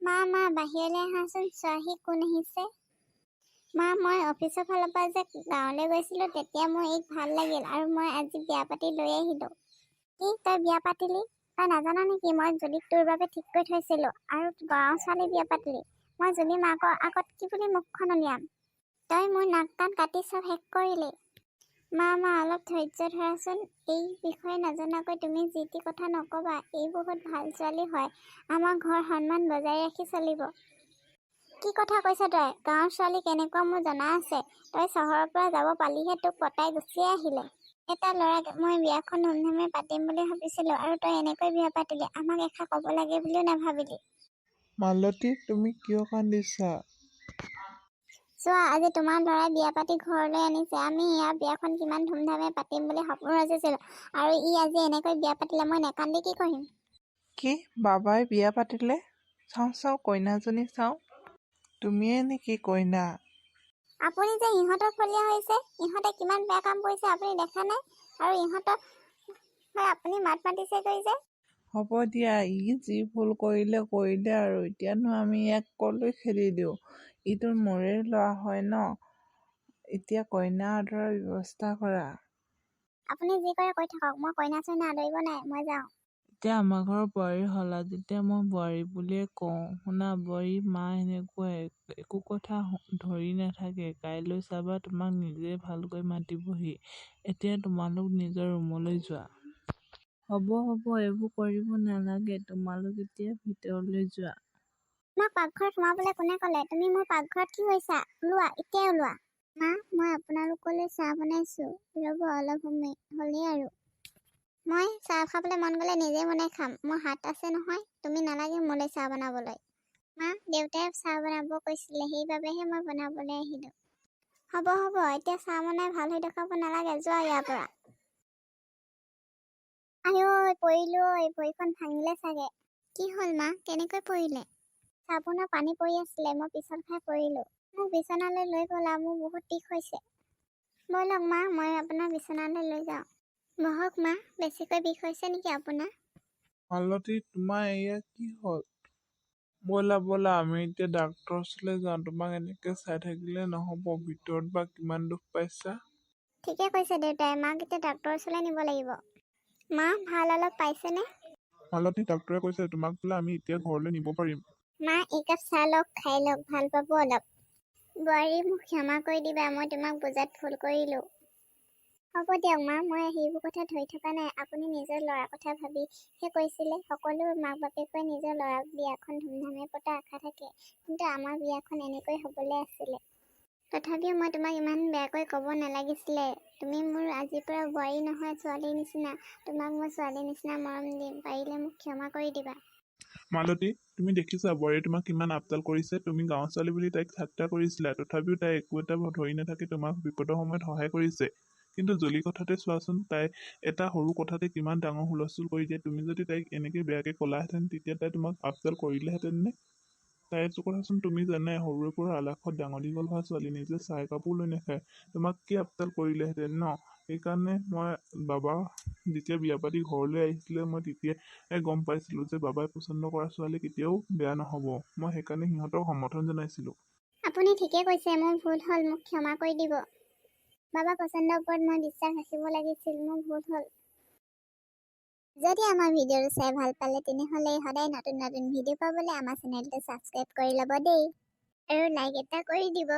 মা বাহিৰলৈ আহাচোন, চোৱাহি কোন আহিছে। মা মই অফিচৰ ফালৰ পৰা যে গাঁৱলৈ গৈছিলোঁ তেতিয়া মোৰ এইক ভাল লাগিল আৰু মই আজি বিয়া পাতি লৈ আহিলোঁ। কি তই বিয়া পাতিলি? তই নাজানা নেকি মই জুলিক তোৰ বাবে ঠিক কৰি থৈছিলোঁ আৰু গাঁৱৰ ছোৱালী বিয়া পাতিলি? মই জুলি মাকৰ আগত কি বুলি মুখখন উলিয়াম? তই মোৰ নাক কাণ কাটি চব শেষ কৰিলি। মা অলপ ধৈৰ্য ধৰাচোন। এই বিষয়ে নজনাকৈ তুমি যি টি কথা নকবা। এই বহুত ভাল ছোৱালী হয়, আমাৰ ঘৰ সন্মান বজাই ৰাখি চলিব। কি কথা কৈছ তই? গাঁৱৰ ছোৱালী কেনেকুৱা মোৰ জনা আছে। তই চহৰৰ পৰা যাব পালিহে তোক পতাই গুচিয়ে আহিলে। এটা ল'ৰাক মই বিয়াখন ধুমধামে পাতিম বুলি ভাবিছিলোঁ আৰু তই এনেকৈ বিয়া পাতিলি। আমাক এষাৰ ক'ব লাগে বুলিও নাভাবিলি। মালতী তুমি কিয় কান্দিছা? চোৱা আজি তোমাৰ ল'ৰাই বিয়া পাতি ঘৰলৈ আনিছে। আমি ইয়াৰ বিয়াখন কিমান ধুমধামে পাতিম বুলি সপোন ৰচিছিলোঁ আৰু ই আজি এনেকৈ বিয়া পাতিলে মই নেকান্দি কি কৰিম? কি বাবাই বিয়া পাতিলে? চাওঁ কইনাজনী চাওঁ। তুমিয়ে নেকি কইনা? আপুনি যে ইহঁতৰ ফলীয়া হৈছে, ইহঁতে কিমান বেয়া কাম কৰিছে আপুনি দেখা নাই? আৰু ইহঁতক আপুনি মাত মাতিছেগৈ যে। হ'ব দিয়া, ই যি ভুল কৰিলে আৰু এতিয়ানো আমি ইয়াক কলৈ খেদি দিওঁ? ইটো মোৰে ল'ৰা হয় ন। এতিয়া কইনা আদৰাৰ ব্যৱস্থা কৰা। আপুনি যি কৰে কৈ থাকক, মই কইনা চইনা আদৰিব নাই, মই যাওঁ। এতিয়া আমাৰ ঘৰৰ বোৱাৰী হ'লা যেতিয়া মই বোৱাৰী বুলিয়ে কওঁ। শুনা বোৱাৰী মা এনেকুৱা একো কথা ধৰি নাথাকে। কাইলৈ চাবা তোমাক নিজে ভালকৈ মাতিবহি। এতিয়া তোমালোক নিজৰ ৰুমলৈ যোৱা। হ'ব এইবোৰ কৰিব নালাগে। তোমালোক এতিয়া ভিতৰলৈ যোৱা। তোমাক পাকঘৰত সোমাবলৈ কোনে ক'লে? তুমি মোৰ পাকঘৰত কি কৰিছা? ওলোৱা, এতিয়াই ওলোৱা। মা মই আপোনালোকলৈ চাহ বনাইছোঁ, ৰ'ব অলপ সময় হ'লেই আৰু। মই চাহ খাবলৈ মন গ'লে নিজে বনাই খাম। মোৰ হাত আছে নহয়, তুমি নালাগে মোলৈ চাহ বনাবলৈ। মা দেউতাই চাহ বনাব কৈছিলে, সেইবাবেহে মই বনাবলৈ আহিলোঁ। হ'ব এতিয়া চাহ বনাই ভাল হৈ দেখাব নালাগে, যোৱা ইয়াৰ পৰা। আই পৰিলোঁ, ভৰিখন ভাঙিলে চাগে। কি হ'ল মা, কেনেকৈ পৰিলে? চাবোনৰ পানী পৰি আছিলে, মই পিছল খাই পৰিলোঁ। মোক বিচনালৈ লৈ গ'লা, মোৰ বহুত বিষ হৈছে। ব'লক মা মই আপোনাৰ বিচনালৈ লৈ যাওঁ। বহক মা, বেছিকৈ বিষ হৈছে নেকি আপোনাৰ? মালতী তোমাৰ এয়া কি হ'ল? ব'লা আমি এতিয়া ডাক্তৰৰ ওচৰলৈ যাওঁ। তোমাক এনেকে চাই থাকিলে নহ'ব। ভিতৰত বা কিমান দুখ পাইছা? ঠিকে কৈছে দেউতাই, মাক এতিয়া ডাক্তৰৰ ওচৰলৈ নিব লাগিব। মা ভাল অলপ পাইছেনে? মালতী ডাক্তৰে কৈছে তোমাক বোলে আমি এতিয়া ঘৰলৈ নিব পাৰিম। মা একাপ চাহ লওক, খাই লওক, ভাল পাব অলপ। বোৱাৰী মোক ক্ষমা কৰি দিবা, মই তোমাক বুজাত ভুল কৰিলোঁ। হ'ব দিয়ক মা, মই সেইবোৰ কথা ধৰি থকা নাই। আপুনি নিজৰ ল'ৰাৰ কথা ভাবিহে কৈছিলে। সকলো মাক বাপেকৈ নিজৰ ল'ৰাক বিয়াখন ধুমধামে পতা আশা থাকে, কিন্তু আমাৰ বিয়াখন এনেকৈ হ'বলৈ আছিলে। তথাপিও মই তোমাক ইমান বেয়াকৈ ক'ব নালাগিছিলে। তুমি মোৰ আজিৰ পৰা বোৱাৰী নহয়, ছোৱালীৰ নিচিনা। তোমাক মই ছোৱালীৰ নিচিনা মৰম দিম, পাৰিলে মোক ক্ষমা কৰি দিবা। মালতী তুমি দেখিছা বোৱাৰীয়ে তোমাক কিমান আপডাল কৰিছে। তুমি গাঁৱৰ ছোৱালী বুলি তাইক ঠাট্টা কৰিছিলা, তথাপিও তাই একো এটা ধৰি নাথাকি তোমাক বিপদৰ সময়ত সহায় কৰিছে। কিন্তু জলি কথাতে চোৱাচোন, তাই এটা সৰু কথাতে কিমান ডাঙৰ হুলস্থুল কৰি দিয়ে। তুমি যদি তাইক এনেকে বেয়াকে ক'লাহেঁতেন তেতিয়া তাই তোমাক আপডাল কৰিলেহেঁতেন নে? তাই এইটো কথাচোন তুমি জানাই, সৰুৰে পৰা আলাসত ডাঙৰ দীঘল হোৱা ছোৱালী, নিজে চাহ কাপোৰ লৈ নাখায়, তোমাক কি আপডাল কৰিলেহেঁতেন ন? সেইকাৰণে মই বাবা যেতিয়া বিয়া পাতি ঘৰলৈ আহিছিলে, মই তেতিয়াই গম পাইছিলোঁ যে বাবাই পচন্দ কৰা ছোৱালী কেতিয়াও বেয়া নহ'ব। মই সেইকাৰণে সিহঁতক সমৰ্থন জনাইছিলোঁ। আপুনি ঠিকে কৈছে, মোৰ ভুল হ'ল, মোক ক্ষমা কৰি দিব। বাবা পচন্দৰ ওপৰত মই বিশ্বাস ৰাখিব লাগিছিল, মোৰ ভুল হ'ল। যদি আমাৰ ভিডিঅ'টো চাই ভাল পালে তেনেহ'লে সদায় নতুন ভিডিঅ' পাবলৈ আমাৰ চেনেলটো ছাবস্ক্ৰাইব কৰি ল'ব দেই, আৰু লাইক এটা কৰি দিব।